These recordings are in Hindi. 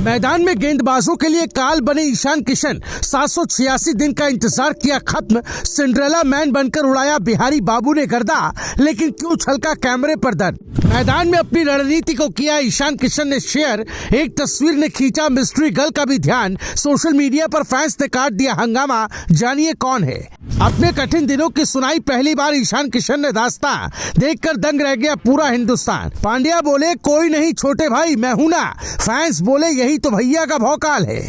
मैदान में गेंदबाजों के लिए काल बने ईशान किशन 786 दिन का इंतजार किया खत्म। सिंड्रेला मैन बनकर उड़ाया बिहारी बाबू ने गर्दा, लेकिन क्यों छलका कैमरे पर दर्द। मैदान में अपनी रणनीति को किया ईशान किशन ने शेयर। एक तस्वीर ने खींचा मिस्ट्री गर्ल का भी ध्यान। सोशल मीडिया पर फैंस ने काट दिया हंगामा, जानिए कौन है। अपने कठिन दिनों की सुनाई पहली बार ईशान किशन ने दास्तां, देखकर दंग रह गया पूरा हिंदुस्तान। पांड्या बोले कोई नहीं छोटे भाई मैं हूं ना, फैंस बोले यही तो भैया का भौकाल है।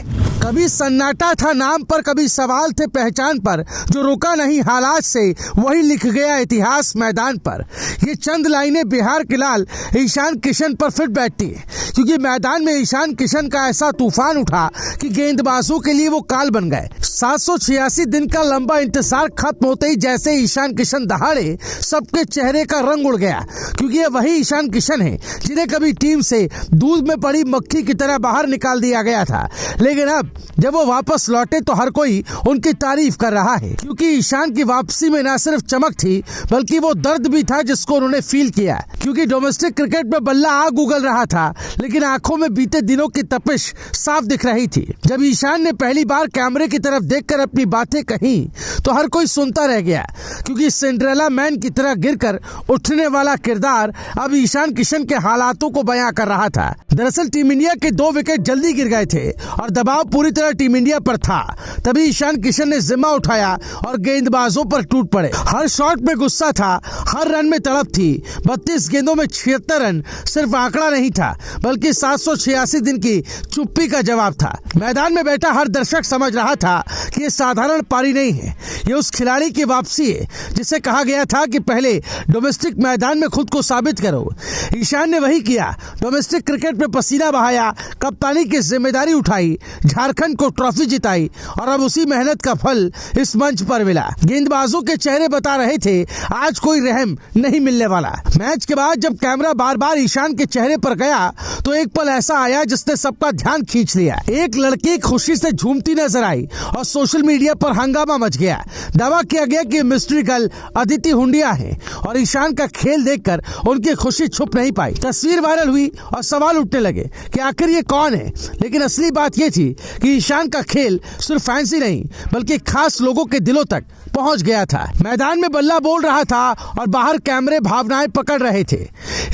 कभी सन्नाटा था नाम पर, कभी सवाल थे पहचान पर, जो रुका नहीं हालात से वही लिख गया इतिहास मैदान पर। ये चंद लाइनें बिहार के लाल ईशान किशन पर फिट बैठती है, क्योंकि मैदान में ईशान किशन का ऐसा तूफान उठा कि गेंदबाजों के लिए वो काल बन गए। 786 दिन का लंबा इंतजार खत्म होते ही जैसे ईशान किशन दहाड़े, सबके चेहरे का रंग उड़ गया, क्योंकि ये वही ईशान किशन है जिन्हें कभी टीम से दूध में पड़ी मक्खी की तरह बाहर निकाल दिया गया था। लेकिन अब जब वो वापस लौटे तो हर कोई उनकी तारीफ कर रहा है, क्योंकि ईशान की वापसी में न सिर्फ चमक थी बल्कि वो दर्द भी था जिसको उन्होंने फील किया। क्योंकि डोमेस्टिक क्रिकेट में बल्ला आग उगल रहा था, लेकिन आंखों में बीते दिनों की तपिश साफ दिख रही थी। जब ईशान ने पहली बार कैमरे की तरफ देखकर अपनी बातें कही तो हर कोई सुनता रह गया, क्योंकि सिंड्रेला मैन की तरह गिरकर उठने वाला किरदार अब ईशान किशन के हालातों को बयां कर रहा था। दरअसल टीम इंडिया के 2 विकेट जल्दी गिर गए थे और दबाव पूरी तरह टीम इंडिया पर था। तभी ईशान किशन ने जिम्मा उठाया और गेंदबाजों पर टूट पड़े। हर शॉट में गुस्सा था, हर रन में तड़प थी। 32 गेंदों में 76 रन सिर्फ आंकड़ा नहीं था, बल्कि 786 दिन की चुप्पी का जवाब था। मैदान में बैठा हर दर्शक समझ रहा था कि ये साधारण पारी नहीं है, ये उस खिलाड़ी की वापसी है जिसे कहा गया था कि पहले डोमेस्टिक मैदान में खुद को साबित करो। ईशान ने वही किया। डोमेस्टिक क्रिकेट में पसीना बहाया, कप्तानी की जिम्मेदारी उठाई, झारखंड को ट्रॉफी जिताई और अब उसी मेहनत का फल इस मंच पर मिला। गेंदबाजों के चेहरे बता रहे थे आज कोई रहम नहीं मिलने वाला। मैच के बाद जब कैमरा बार बार ईशान के चेहरे पर गया तो एक पल ऐसा आया जिसने सबका ध्यान खींच लिया। एक लड़की खुशी से झूमती नजर आई और सोशल मीडिया पर हंगामा मच गया। दावा किया गया कि मिस्ट्री गर्ल अदिति हुंडिया है और ईशान का खेल देखकर उनकी खुशी छुप नहीं पाई। तस्वीर वायरल हुई और सवाल उठने लगे कि आखिर ये कौन है। लेकिन असली बात ये थी कि ईशान का खेल सिर्फ फैंसी नहीं बल्कि खास लोगों के दिलों तक पहुंच गया था। मैदान में बल्ला बोल रहा था और बाहर कैमरे भावनाएं पकड़ रहे थे।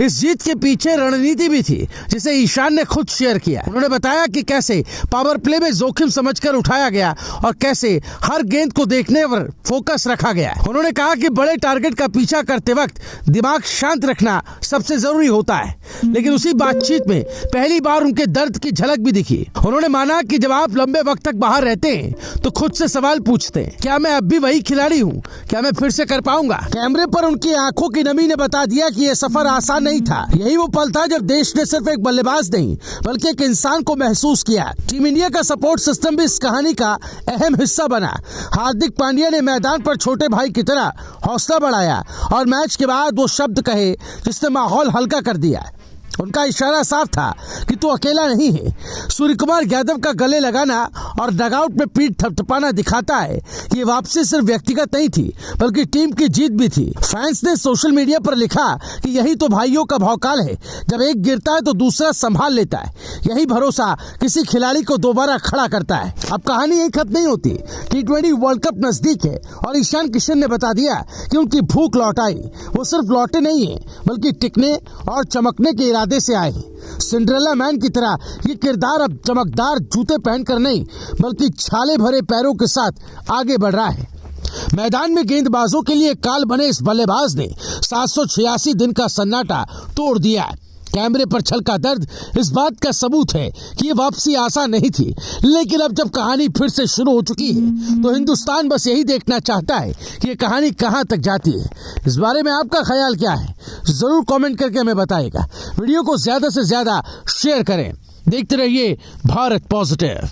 इस जीत के पीछे रणनीति भी थी जिसे ईशान ने खुद शेयर किया। उन्होंने बताया कि कैसे पावर प्ले में जोखिम समझकर उठाया गया और कैसे हर गेंद को देखने पर फोकस रखा गया। उन्होंने कहा कि बड़े टारगेट का पीछा करते वक्त दिमाग शांत रखना सबसे जरूरी होता है। लेकिन उसी बातचीत में पहली बार उनके दर्द की झलक भी दिखी। उन्होंने माना कि जब आप लंबे वक्त तक बाहर रहते हैं तो खुद से सवाल पूछते हैं, क्या मैं अब भी वही खिलाड़ी हूँ? क्या मैं फिर से कर पाऊंगा? कैमरे पर उनकी आंखों की नमी ने बता दिया कि यह सफर आसान नहीं था। यही वो पल था जब देश ने सिर्फ एक बल्लेबाज नहीं बल्कि एक इंसान को महसूस किया। टीम इंडिया का सपोर्ट सिस्टम भी इस कहानी का अहम हिस्सा बना। हार्दिक पांड्या ने मैदान पर छोटे भाई की तरह हौसला बढ़ाया और मैच के बाद वो शब्द कहे जिसने माहौल हल्का कर दिया। उनका इशारा साफ था कि तू अकेला नहीं है। सूर्यकुमार यादव का गले लगाना और डगआउट में पीठ थपथपाना दिखाता है कि ये वापसी सिर्फ व्यक्तिगत नहीं थी बल्कि टीम की जीत भी थी। फैंस ने सोशल मीडिया पर लिखा कि यही तो भाइयों का भौकाल है, जब एक गिरता है तो दूसरा संभाल लेता है। यही भरोसा किसी खिलाड़ी को दोबारा खड़ा करता है। अब कहानी यही खत्म नहीं होती। T20 वर्ल्ड कप नजदीक है और ईशान किशन ने बता दिया कि उनकी भूख लौट आई। वो सिर्फ लौटे नहीं है बल्कि टिकने और चमकने के इरादे से आए हैं। सिंड्रेला मैन की तरह ये किरदार अब चमकदार जूते पहनकर नहीं बल्कि छाले भरे पैरों के साथ आगे बढ़ रहा है। मैदान में गेंदबाजों के लिए काल बने इस बल्लेबाज ने 786 दिन का सन्नाटा तोड़ दिया है। कैमरे पर छलका दर्द इस बात का सबूत है कि ये वापसी आसान नहीं थी। लेकिन अब जब कहानी फिर से शुरू हो चुकी है तो हिंदुस्तान बस यही देखना चाहता है कि ये कहानी कहां तक जाती है। इस बारे में आपका ख्याल क्या है, जरूर कमेंट करके हमें बताइएगा। वीडियो को ज्यादा से ज्यादा शेयर करें। देखते रहिए भारत पॉजिटिव।